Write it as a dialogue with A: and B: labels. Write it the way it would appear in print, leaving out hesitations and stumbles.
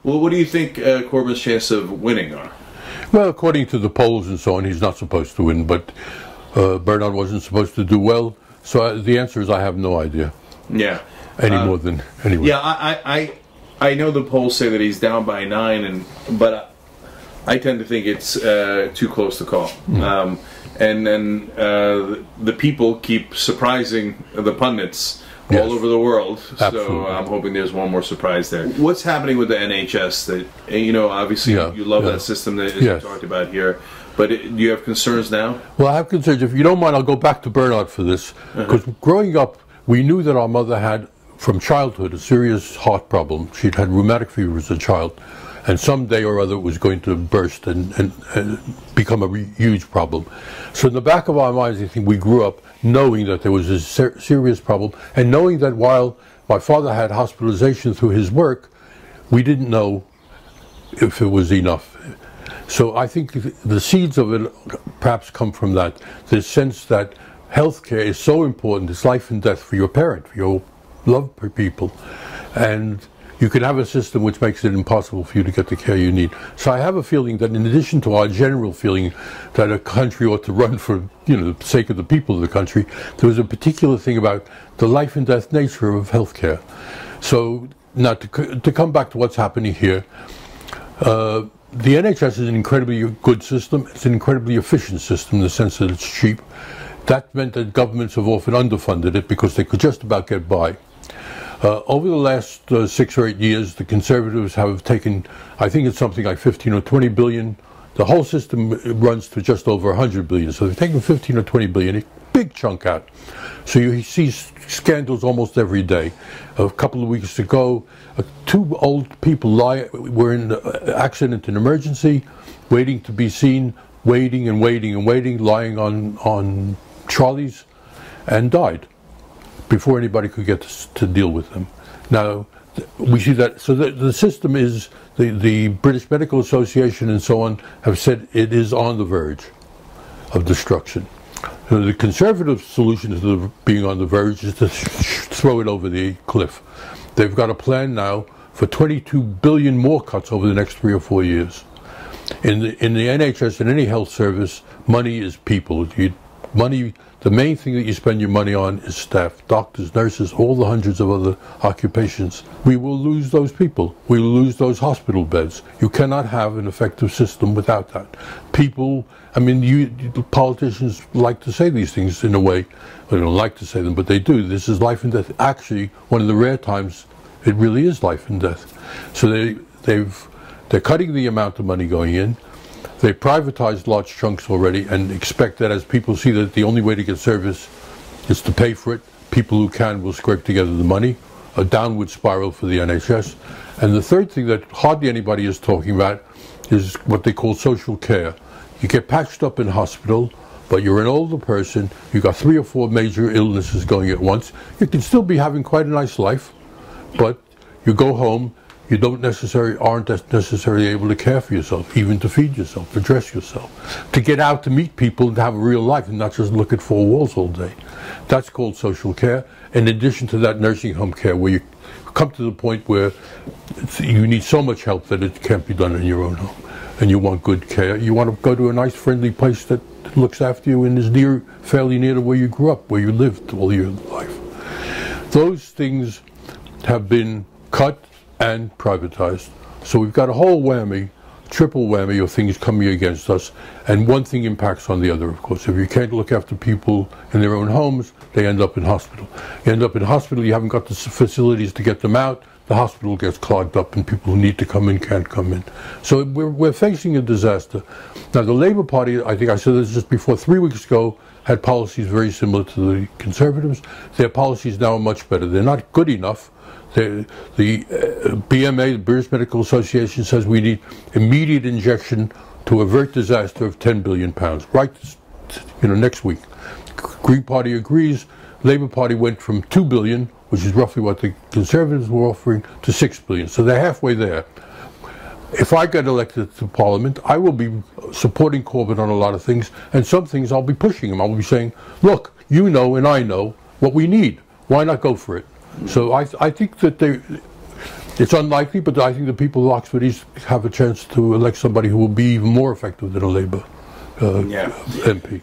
A: Well, what do you think Corbyn's chance of winning are?
B: Well, according to the polls and so on, he's not supposed to win, but Bernard wasn't supposed to do well. So the answer is I have no idea.
A: Yeah.
B: Any more than anyone.
A: Yeah, I know the polls say that he's down by 9, but I tend to think it's too close to call. And then the people keep surprising the pundits all over the world.
B: Absolutely.
A: So I'm hoping there's one more surprise there. What's happening with the NHS? That obviously you love that system that you talked about here. But do you have concerns now?
B: Well, I have concerns. If you don't mind, I'll go back to Bernard for this. Because growing up, we knew that our mother had, from childhood, a serious heart problem. She'd had rheumatic fever as a child. And someday or other it was going to burst and become a huge problem. So in the back of our minds, I think we grew up knowing that there was a serious problem, and knowing that while my father had hospitalization through his work, we didn't know if it was enough. So I think the seeds of it perhaps come from that, this sense that healthcare is so important, it's life and death for your parent, for your loved people, and you can have a system which makes it impossible for you to get the care you need. So I have a feeling that in addition to our general feeling that a country ought to run for the sake of the people of the country, there was a particular thing about the life and death nature of healthcare. So now to come back to what's happening here, the NHS is an incredibly good system. It's an incredibly efficient system in the sense that it's cheap. That meant that governments have often underfunded it because they could just about get by. Over the last 6 or 8 years, the Conservatives have taken, I think it's something like 15 or 20 billion. The whole system runs to just over 100 billion. So they've taken 15 or 20 billion, a big chunk out. So you see scandals almost every day. A couple of weeks ago, 2 old people were in an accident in emergency, waiting to be seen, waiting and waiting and waiting, lying on trolleys, and died before anybody could get to deal with them. Now, we see that, so the system is, the British Medical Association and so on have said it is on the verge of destruction. The Conservative solution to being on the verge is to throw it over the cliff. They've got a plan now for 22 billion more cuts over the next 3 or 4 years. In the NHS and any health service, money is people. The main thing that you spend your money on is staff, doctors, nurses, all the hundreds of other occupations. We will lose those people. We will lose those hospital beds. You cannot have an effective system without that. People, politicians like to say these things in a way. They don't like to say them, but they do. This is life and death. Actually, one of the rare times it really is life and death. So they're cutting the amount of money going in. They privatized large chunks already and expect that as people see that the only way to get service is to pay for it, people who can will scrape together the money, a downward spiral for the NHS. And the third thing that hardly anybody is talking about is what they call social care. You get patched up in hospital, but you're an older person, you've got 3 or 4 major illnesses going at once. You can still be having quite a nice life, but you go home, you aren't necessarily able to care for yourself, even to feed yourself, to dress yourself, to get out to meet people and to have a real life and not just look at 4 walls all day. That's called social care. In addition to that, nursing home care, where you come to the point where you need so much help that it can't be done in your own home, and you want good care. You want to go to a nice, friendly place that looks after you and is fairly near to where you grew up, where you lived all your life. Those things have been cut and privatized. So we've got a whole whammy, triple whammy of things coming against us, and one thing impacts on the other, of course. If you can't look after people in their own homes, they end up in hospital. You end up in hospital, you haven't got the facilities to get them out, the hospital gets clogged up and people who need to come in can't come in. So we're facing a disaster. Now the Labour Party, I think I said this just before, 3 weeks ago, had policies very similar to the Conservatives. Their policies now are much better. They're not good enough. The BMA, the British Medical Association, says we need immediate injection to avert disaster of £10 billion, right, next week. Green Party agrees. Labour Party went from 2 billion, which is roughly what the Conservatives were offering, to 6 billion. So they're halfway there. If I get elected to Parliament, I will be supporting Corbyn on a lot of things, and some things I'll be pushing him. I'll be saying, look, you know and I know what we need. Why not go for it? So I think that It's unlikely, but I think the people of Oxford East have a chance to elect somebody who will be even more effective than a Labour MP.